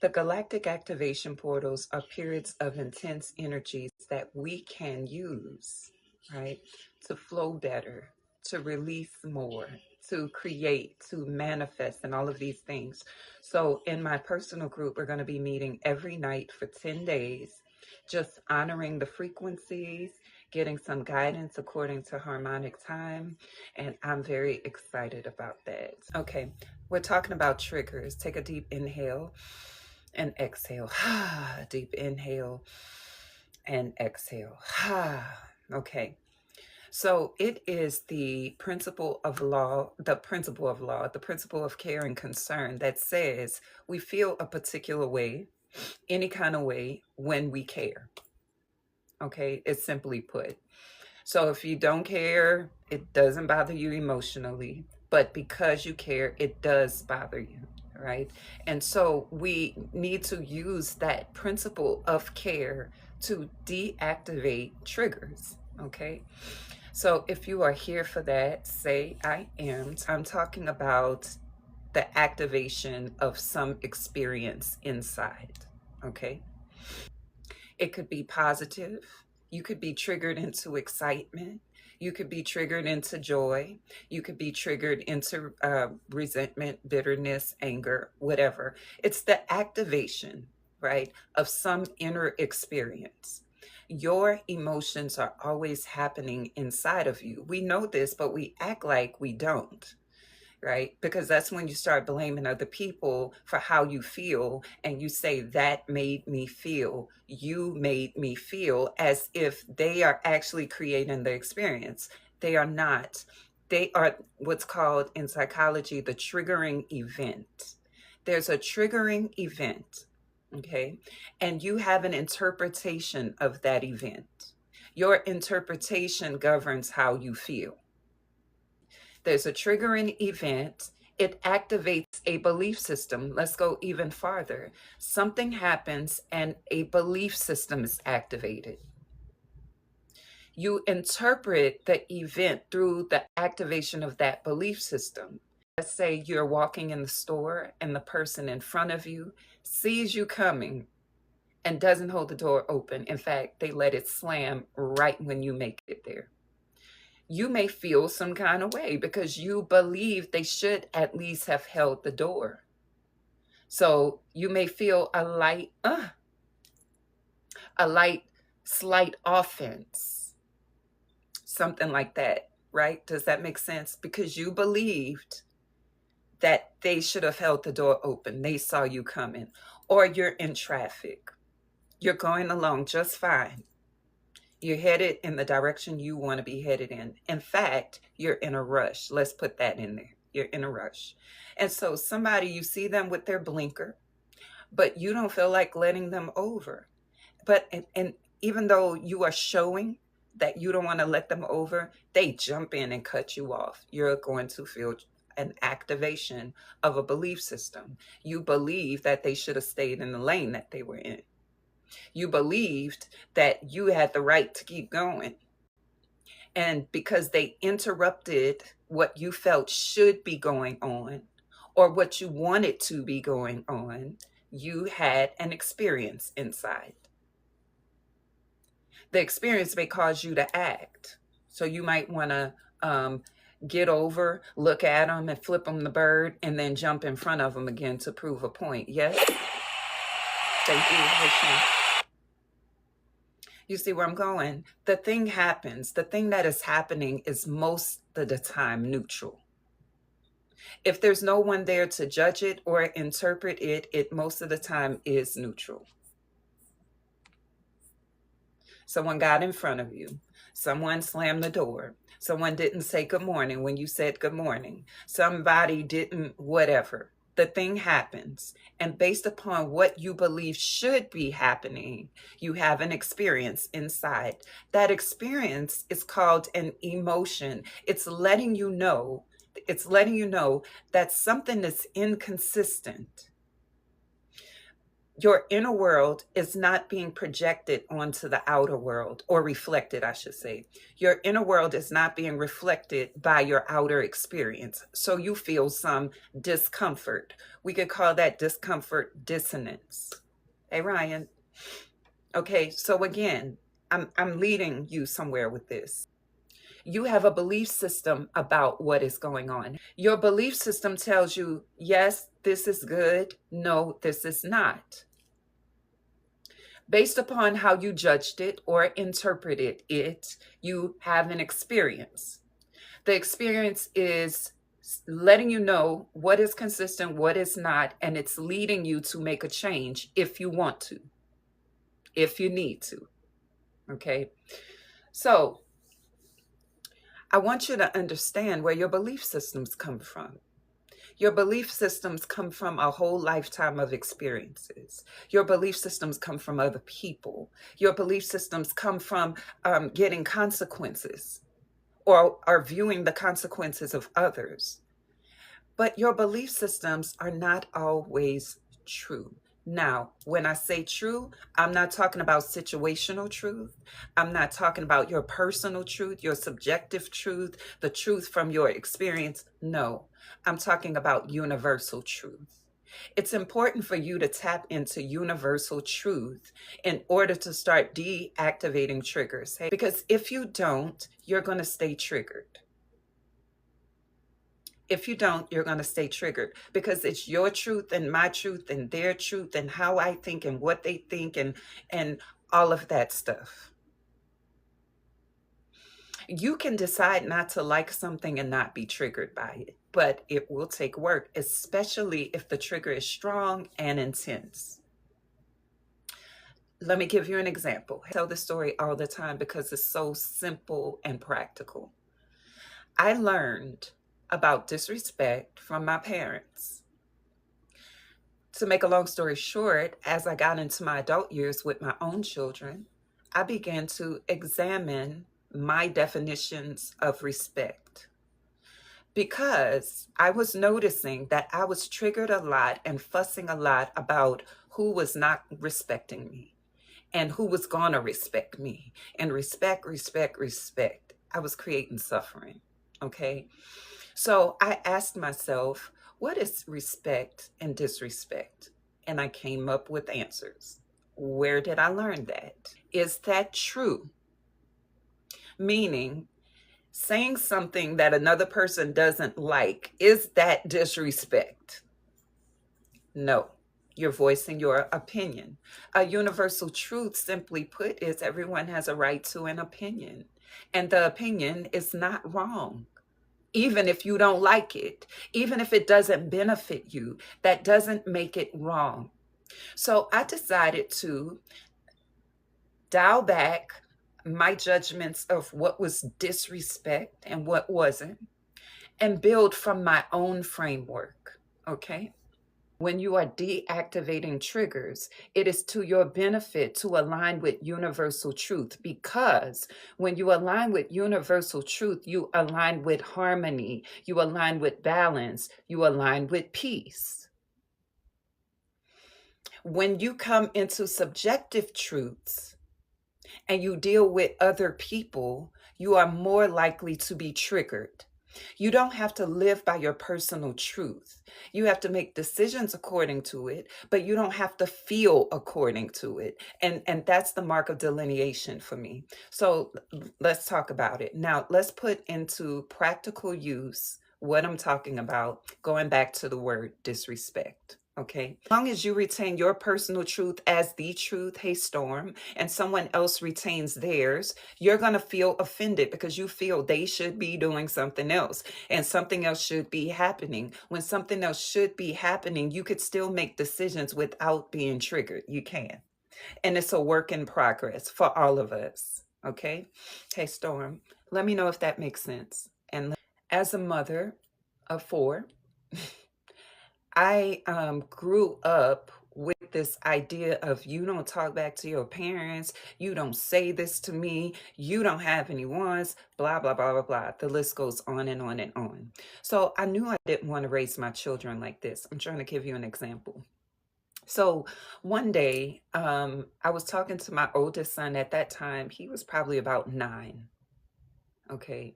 The galactic activation portals are periods of intense energies that we can use, right, to flow better, to release more, to create, to manifest, and all of these things. So, in my personal group, we're going to be meeting every night for 10 days, just honoring the frequencies, getting some guidance according to harmonic time. And I'm very excited about that. Okay, we're talking about triggers. Take a deep inhale and exhale. Deep inhale and exhale. Okay. So it is the principle of law, the principle of law, the principle of care and concern that says we feel a particular way, any kind of way, when we care. Okay, it's simply put. So if you don't care, it doesn't bother you emotionally, but because you care, it does bother you, right? And so we need to use that principle of care to deactivate triggers, okay? So if you are here for that, say I am. I'm talking about the activation of some experience inside, okay? It could be positive. You could be triggered into excitement. You could be triggered into joy. You could be triggered into resentment, bitterness, anger, whatever. It's the activation, right, of some inner experience. Your emotions are always happening inside of you. We know this, but we act like we don't, right? Because that's when you start blaming other people for how you feel. And you say, that made me feel, you made me feel, as if they are actually creating the experience. They are not. They are what's called in psychology the triggering event. There's a triggering event, okay? And you have an interpretation of that event. Your interpretation governs how you feel. There's a triggering event. It activates a belief system. Let's go even farther. Something happens and a belief system is activated. You interpret the event through the activation of that belief system. Let's say you're walking in the store and the person in front of you sees you coming and doesn't hold the door open. In fact, they let it slam right when you make it there. You may feel some kind of way because you believe they should at least have held the door. So you may feel a light, slight offense, something like that, right? Does that make sense? Because you believed that they should have held the door open. They saw you coming. Or you're in traffic. You're going along just fine. You're headed in the direction you want to be headed in. In fact, you're in a rush. Let's put that in there. You're in a rush. And so somebody, you see them with their blinker, but you don't feel like letting them over. But and even though you are showing that you don't want to let them over, they jump in and cut you off. You're going to feel an activation of a belief system. You believe that they should have stayed in the lane that they were in. You believed that you had the right to keep going. And because they interrupted what you felt should be going on or what you wanted to be going on, you had an experience inside. The experience may cause you to act. So you might want to get over, look at them and flip them the bird and then jump in front of them again to prove a point. Yes? Thank you, Hashem. You see where I'm going? The thing happens. The thing that is happening is most of the time neutral. If there's no one there to judge it or interpret it, it most of the time is neutral. Someone got in front of you. Someone slammed the door. Someone didn't say good morning when you said good morning. Somebody didn't whatever. The thing happens. And based upon what you believe should be happening, you have an experience inside. That experience is called an emotion. It's letting you know that something is inconsistent. Your inner world is not being projected onto the outer world, or reflected, I should say. Your inner world is not being reflected by your outer experience. So you feel some discomfort. We could call that discomfort dissonance. Hey, Ryan. Okay, so again, I'm leading you somewhere with this. You have a belief system about what is going on. Your belief system tells you, yes, this is good. No, this is not. Based upon how you judged it or interpreted it, you have an experience. The experience is letting you know what is consistent, what is not, and it's leading you to make a change if you want to, if you need to. Okay. So I want you to understand where your belief systems come from. Your belief systems come from a whole lifetime of experiences. Your belief systems come from other people. Your belief systems come from getting consequences, or viewing the consequences of others. But your belief systems are not always true. Now, when I say true, I'm not talking about situational truth. I'm not talking about your personal truth, your subjective truth, the truth from your experience. No, I'm talking about universal truth. It's important for you to tap into universal truth in order to start deactivating triggers. Because if you don't, you're going to stay triggered. If you don't, you're going to stay triggered, because it's your truth and my truth and their truth and how I think and what they think and all of that stuff. You can decide not to like something and not be triggered by it, but it will take work, especially if the trigger is strong and intense. Let me give you an example. I tell this story all the time because it's so simple and practical. I learned about disrespect from my parents. To make a long story short, as I got into my adult years with my own children, I began to examine my definitions of respect, because I was noticing that I was triggered a lot and fussing a lot about who was not respecting me and who was going to respect me. And respect, respect, respect. I was creating suffering. Okay. So I asked myself, what is respect and disrespect? And I came up with answers. Where did I learn that? Is that true? Meaning, saying something that another person doesn't like, is that disrespect? No. You're voicing your opinion. A universal truth, simply put, is everyone has a right to an opinion. And the opinion is not wrong. Even if you don't like it, even if it doesn't benefit you, that doesn't make it wrong. So I decided to dial back my judgments of what was disrespect and what wasn't, and build from my own framework. Okay. When you are deactivating triggers, it is to your benefit to align with universal truth, because when you align with universal truth, you align with harmony, you align with balance, you align with peace. When you come into subjective truths and you deal with other people, you are more likely to be triggered. You don't have to live by your personal truth. You have to make decisions according to it, but you don't have to feel according to it. And that's the mark of delineation for me. So let's talk about it. Now, let's put into practical use what I'm talking about, going back to the word disrespect. Okay. As long as you retain your personal truth as the truth, hey Storm, and someone else retains theirs, you're going to feel offended because you feel they should be doing something else and something else should be happening. When something else should be happening, you could still make decisions without being triggered. You can. And it's a work in progress for all of us. Okay. Hey Storm, let me know if that makes sense. And as a mother of 4, I grew up with this idea of, you don't talk back to your parents, you don't say this to me, you don't have any wants, blah, blah, blah, blah, blah. The list goes on and on and on. So I knew I didn't want to raise my children like this. I'm trying to give you an example. So one day, I was talking to my oldest son at that time. He was probably about 9. Okay.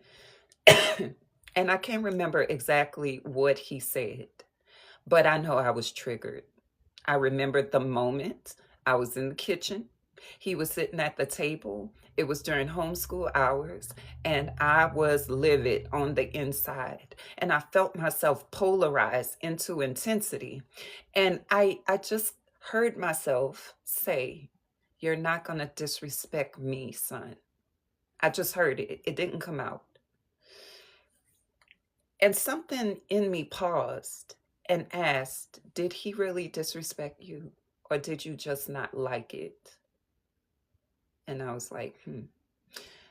And I can't remember exactly what he said, but I know I was triggered. I remembered the moment I was in the kitchen. He was sitting at the table. It was during homeschool hours, and I was livid on the inside. And I felt myself polarized into intensity. And I just heard myself say, "You're not going to disrespect me, son." I just heard it. It didn't come out. And something in me paused and asked, did he really disrespect you? Or did you just not like it? And I was like, hmm.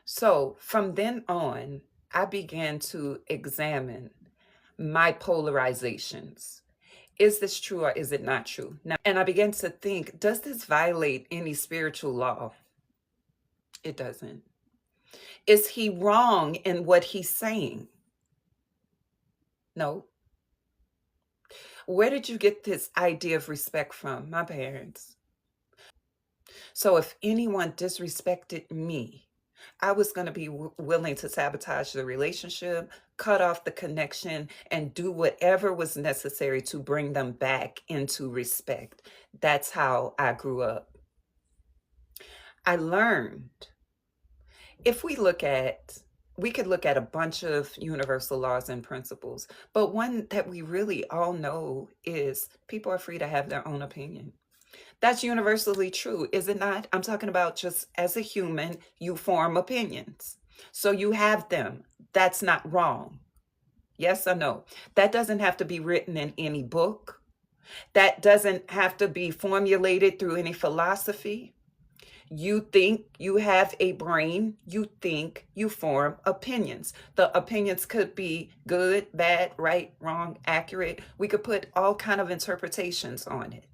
So from then on, I began to examine my polarizations. Is this true or is it not true? Now, and I began to think, does this violate any spiritual law? It doesn't. Is he wrong in what he's saying? No. Where did you get this idea of respect from? My parents. So if anyone disrespected me, I was going to be willing to sabotage the relationship, cut off the connection, and do whatever was necessary to bring them back into respect. That's how I grew up. I learned, if we could look at a bunch of universal laws and principles, but one that we really all know is people are free to have their own opinion. That's universally true, is it not? I'm talking about just as a human, you form opinions. So you have them. That's not wrong. Yes or no? That doesn't have to be written in any book. That doesn't have to be formulated through any philosophy. You think, you have a brain, you think, you form opinions. The opinions could be good, bad, right, wrong, accurate. We could put all kind of interpretations on it.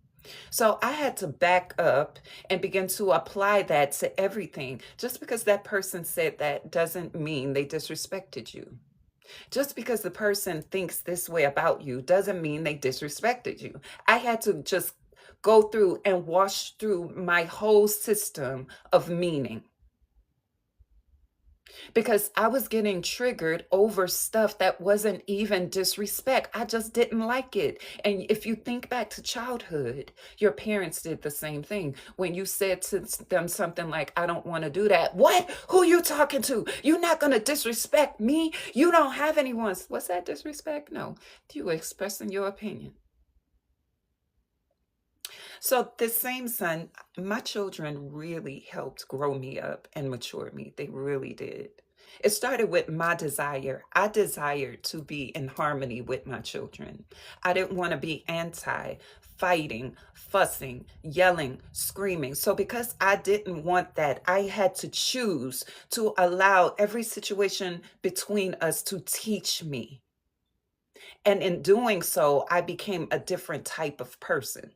So I had to back up and begin to apply that to everything. Just because that person said that doesn't mean they disrespected you. Just because the person thinks this way about you doesn't mean they disrespected you. I had to just go through and wash through my whole system of meaning, because I was getting triggered over stuff that wasn't even disrespect. I just didn't like it. And if you think back to childhood, your parents did the same thing. When you said to them something like, I don't want to do that. What? Who you talking to? You're not going to disrespect me. You don't have anyone. What's that, disrespect? No. You expressing your opinion. So this same son, my children really helped grow me up and mature me. They really did. It started with my desire. I desired to be in harmony with my children. I didn't want to be anti, fighting, fussing, yelling, screaming. So because I didn't want that, I had to choose to allow every situation between us to teach me. And in doing so, I became a different type of person.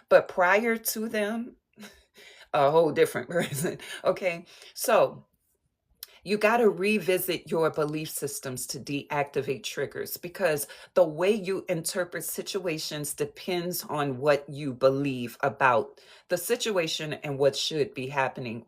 But prior to them, a whole different person. Okay. So you got to revisit your belief systems to deactivate triggers, because the way you interpret situations depends on what you believe about the situation and what should be happening.